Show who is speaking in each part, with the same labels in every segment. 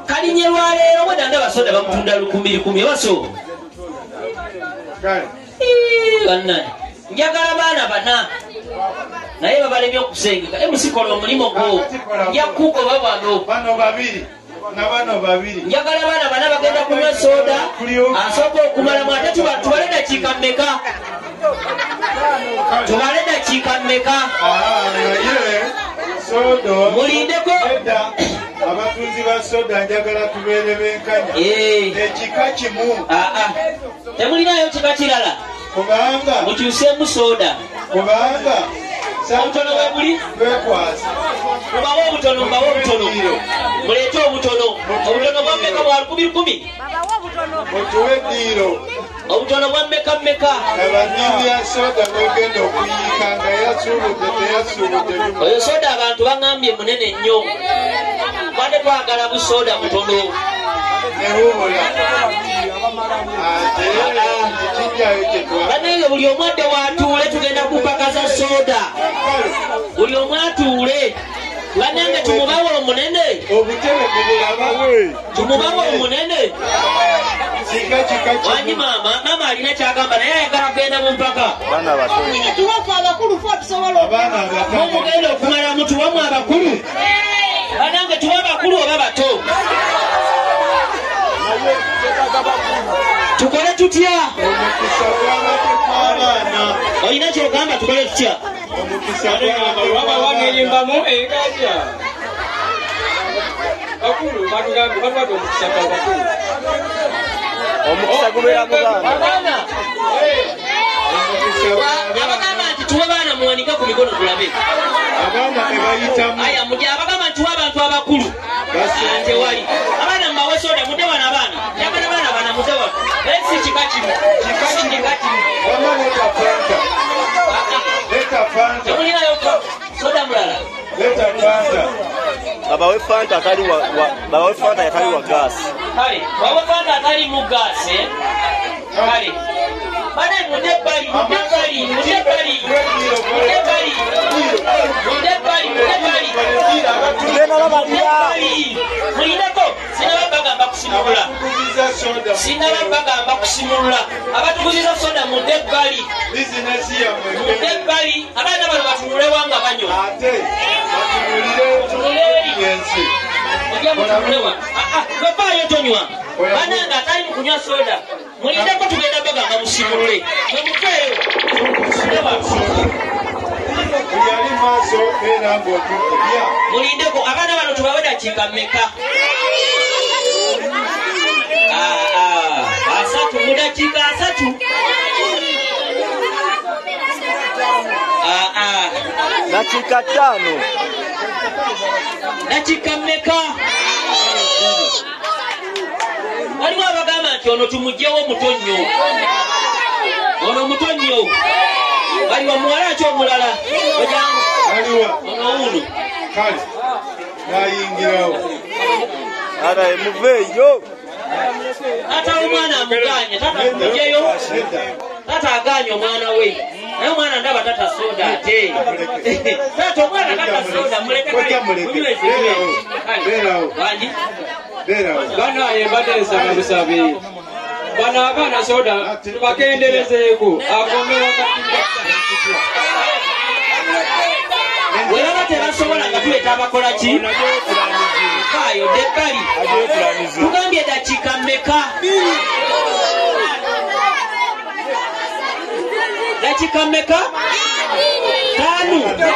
Speaker 1: kalinye lwaleero bwedanda basoda bamutunda 1,000 baso bannaye njagala baana bana naye babalemye okusengeka emusikola omulimu gwo njakuko babano
Speaker 2: babiri
Speaker 1: njagala baana bana bagenda kunywa soda asooka okumalamu ate tubale dakiika mmeka tubale dakiika mmeka mulindeko
Speaker 2: abatunzi ba soda njagala tubeere benkanya ekika kimu
Speaker 1: temulinayo kika kirala
Speaker 2: kubanga
Speaker 1: mukyuseemu soda
Speaker 2: kubanga
Speaker 1: obutono bwe buli
Speaker 2: twekwasa
Speaker 1: mubawo obutono muleete obutono bwammeka bwa 1,000
Speaker 2: mutuwe eddiiro
Speaker 1: obutono bwammeka mmeka
Speaker 2: abanywi ya soda bwegenda okuyiika nga yasuubudde teyasuubudde
Speaker 1: oyo soda abantu baŋambye munene nnyo bade twagala busoda butono
Speaker 2: newubula ate ekijjayo kyetwa
Speaker 1: banaye buli omu adde watuule tugenda kupakaza soda buli omu atuule banange tumubawe omunene
Speaker 2: obutebe
Speaker 1: tumubawe omunene
Speaker 2: singa kika
Speaker 1: wanyi maama alina kyagamba naye ayagala kugenda mu mpaka tuwafu abakulu fe tusobola mugenda okumala mutuwamu abakulu banange tuwa abakulu oba bato tukole tutya olina kyogamba tukole tutya
Speaker 3: wabawangerimbamu engaja bakulu batugambe batwate omukisa kwa bakulu
Speaker 4: omukisa gubeera muganda
Speaker 1: abagamba nti tuwe baana muwanika ku mikono tulabe
Speaker 2: abaana tebayitamu
Speaker 1: aya mujja abagamba nti tuwe abantu abakulu tewali abaana mbawe soda mudde wana abaana njagala baana bana mudde wano naye si kika kimu
Speaker 2: wama leta fanta
Speaker 1: temulinayo soda mulala
Speaker 4: babawe fanta atali wa gaasi
Speaker 1: kale bawe fanta atali mu gaasi kale bana mudde ebbali mulindeko sinaba bagamba kusimulula abatuguziza soda mudde ebbali abaana bano batunulewanga banywa bavaayo tonywa bananga atali mukunywa soda mulindeko tugenda bagamba musimulule mwemuveeyo mulindeko abaana bano tubawe dakiika mmeka asatu mu dakiika asatu
Speaker 4: dakiika 5
Speaker 1: dakiika mmeka waliwo abagamba nti ono tumugjewo mutonnyo ono mutonnyo waliwo muwala ki omulala ono wuno
Speaker 2: kale nayingirawo
Speaker 4: ara emuveeyo
Speaker 1: ata omwana amuganye tata mugjeyo tata aganye omwana we naye omwana ndaba tata soda ate tata omwana tata soda muleke wangi
Speaker 3: banaye mbateesanga busabe bano abaana soda tubakenderezeeko akomera
Speaker 1: weraba tebasobola nga tuleeta abakola ki kayo debbali tugambye dakiika mmeka dakiika mmeka 5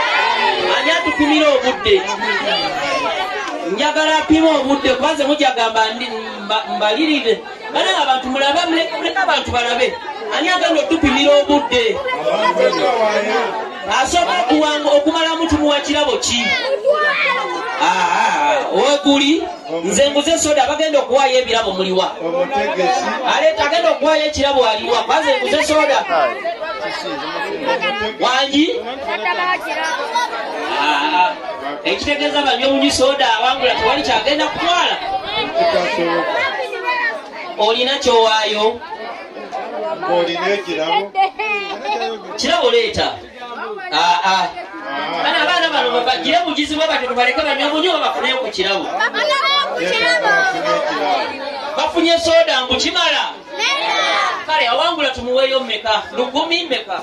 Speaker 1: ani atukumira obudde njagala apima obudde kubanze mujagamba mbalirire bana abantu mulabe muleke abantu balabe ani agenda otupimira obudde asooka okumalamu tumuwa kirabo ki weguli nze nguze soda bagenda okuwaayo ebirabo muliwa aleeta agenda okuwaayo ekirabo aliwa kubanze nguze soda wangi ekitegeeza banywa bunywi soda awangula tewali kyagenda kutwala olina kyowaayo kirabo leeta bana abaana bano bagire bugizi bwe batyo tubaleke banywa bunywi babafuneyo ku kirabo Kimala. Kale awangula tumuweeyo mmeka? 10 mmeka?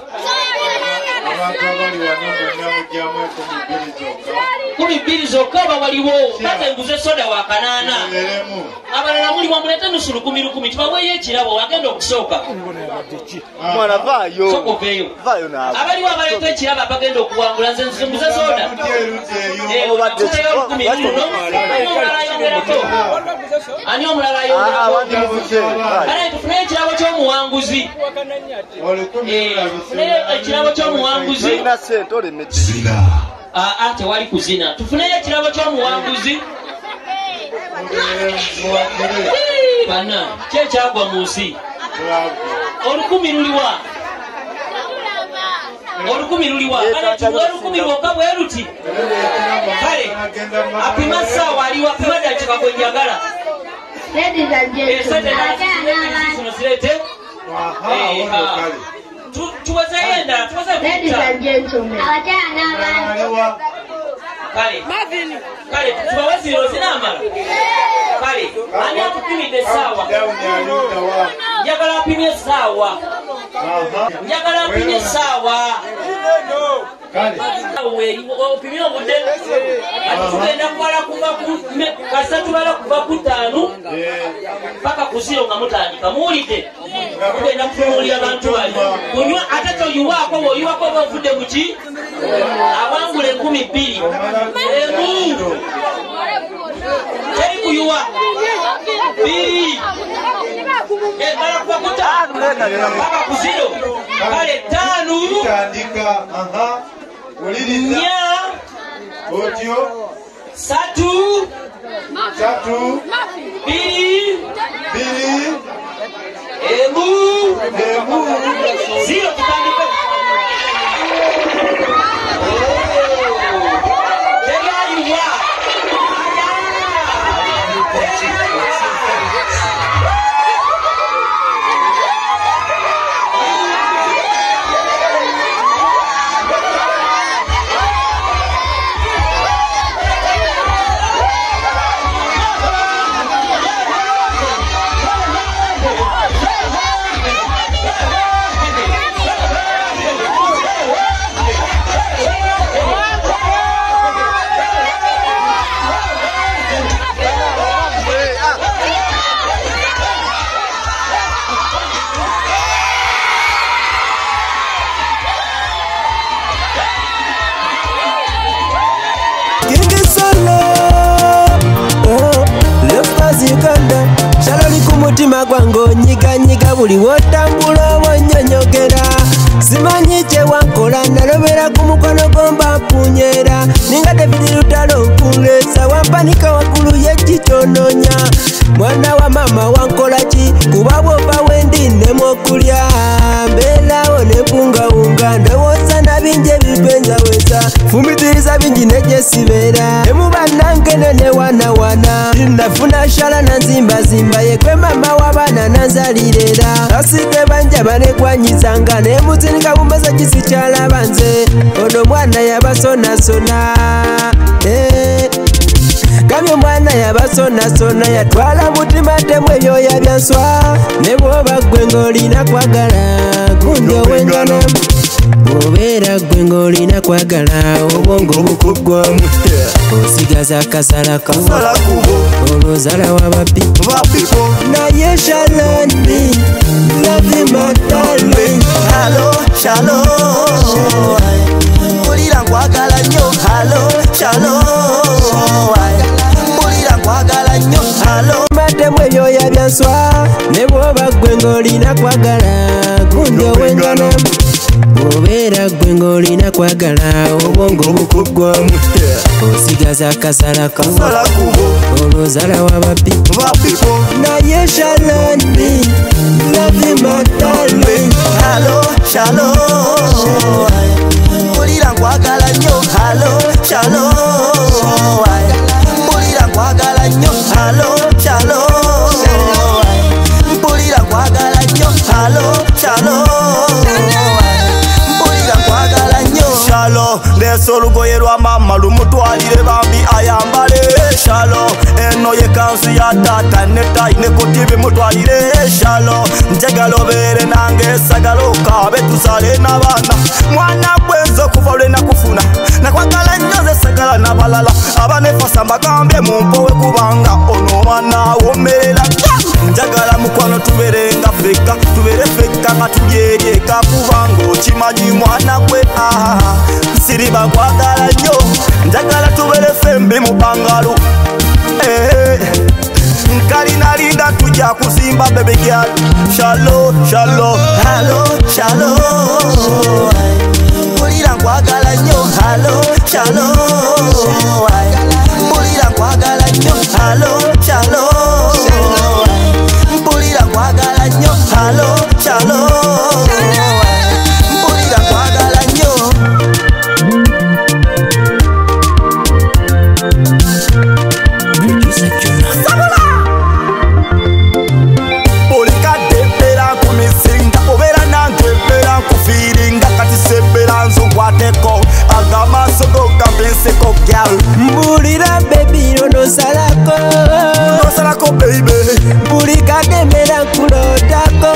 Speaker 1: 12 zokka waliwo. Kate nguze soda wa 8. Abalala muli wamulete nusu 10 tubaweeyo ekirabo wagenda okusooka.
Speaker 4: Mwana vayo.
Speaker 1: Sokoveeyo.
Speaker 4: Vayo nabo.
Speaker 1: Abaliwo abaleta ekirabo bagenda okuwangula nze nguze soda. Ani omulala ayongerako? Kale tufune ekirabo ky'omuwanguzi. Ekirabo ky'omuwanguzi. Tewali kuzina. Tufuneyo ekirabo ky'omuwanguzi. Bana kyekyagwa mu nsi. 10 luliwa. 10 luliwa. Kale tuwe 10 lwokka bwe luti. Kale apima ssaawa aliwa apima dakiika gwe njagala.
Speaker 5: Ladies and gentlemen. Ladies and gentlemen.
Speaker 1: Kale tubawaziro sinamala. Kale ani atupimidde essaawa. Njagala apimye essaawa. Njagala apimye essaawa. Opimye obudde. Ati tugenda kuwala kuva ku kasa tubala kuva ku 5 paka ku 0 nga mutandika. Muwulidde? Tugenda kutunuulira abantu bali. Kunywa ate toyiwaako bw'oyiwaako oba ovudde mu ki? Awangula 12. Teri kuyuwa. 2. Ngala kuva ku 5 paka ku 0. Kale 5.
Speaker 2: Tandika. Uliriza. 3. 2. 0 tutandika.
Speaker 6: Mutima gwange onyiganyiga buli wotambula obonyonyogera simanyi kye wankola nalobera ku mukono gomba mpunyera ninga David Lutalo nkuleesa wampanika waggulu y'ekitononya mwana wa mama wankola ki kuba bw'ova wendi nnemu okulya mbeerawo ne bungawunga ndowooza na bingi ebipenzaweza fumitiriza bingi negyesibeera emu bannangene ne wanawana nafuna shala nanzimbazimba yekwe mama w'abaana nanzalirera asidde banja banegwanyizanga nemuzinika bumbeza gisikyalaba nze ono mwana yabasonasona gamye omwana yabasonasona yatwala mutima temu ebyoya byanswa ne bw'oba ggwe ng'olina kwagala gundi owengana obeera ggwe ng'olina kwagala obwongo bukuggwamu osigaza akasalako olwozala wababbi naye shaloni love my darling
Speaker 7: halo shalo mbulira nkwagala nnyo halo shalo mbulira nkwagala nnyo halo
Speaker 6: matemu ebyoya byanswa ne bw'oba ggwe ng'olina kwagala gundi owengana obeera ggwe ng'olina kwagala obwongo bukuggwamu osigaza akasalako olwozala wababbi naye shaloni love my darling
Speaker 7: halo shalo mbulira nkwagala nnyo halo shalo mbulira nkwagala nnyo halo shalo mbulira nkwagala nnyo halo shalo
Speaker 8: Shalo, ndeso olugoye lwa mama lumutwalire bambi ayambale. Shalo,
Speaker 7: eno ye kansu ya tata neta ine kotibe mutwalire shalo njagala obere nange sagala okabe tusale n'abaana mwana bwenzo kuva lwe nakufuna nakwagala nnyo sagala n'abalala abanefasa mbagambye mumpowe kubanga ono omwana womerera njagala mukwano tuberenga feka tubere feka nga tulyeryeka kubanga okimanyi mwana gwe siriba nkwagala nnyo njagala tubere fembi mu bangalu nkalinalinda tujja kuzimba baby girl shalo shalo halo shalo mpulira nkwagala nnyo halo shalo mpulira nkwagala nnyo halo shalo mpulira nkwagala nnyo halo shalo mpulira nkwagala nnyo
Speaker 6: mbulira baby onosalako
Speaker 7: nosalako baby
Speaker 6: bulikademera kulotako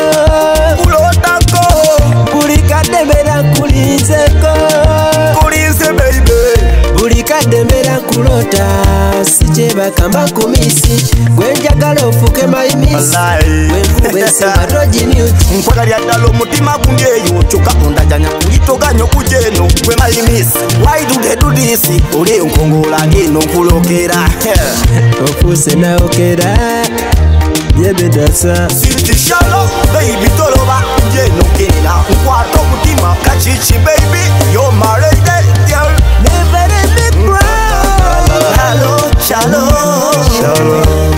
Speaker 6: bulikademera kulinzeko
Speaker 7: kulinze baby
Speaker 6: bulikademera kulota sikyebakamba kumisi gwenjagala ofuke mayimisi wenkubesematojiniuti
Speaker 7: nkwagalya ddala omutima gundi eyo kyokka ondajanya kuyitoganya okujeno gwe mayimisi waidudedudisi oli enkongola ngeno nkulokera
Speaker 6: ofuse naokera yebedasa
Speaker 7: sitishalo baby toloba njeno kera nkwata omutima kachichi baby yo married girl
Speaker 6: never let me cry
Speaker 7: Hello, shalom.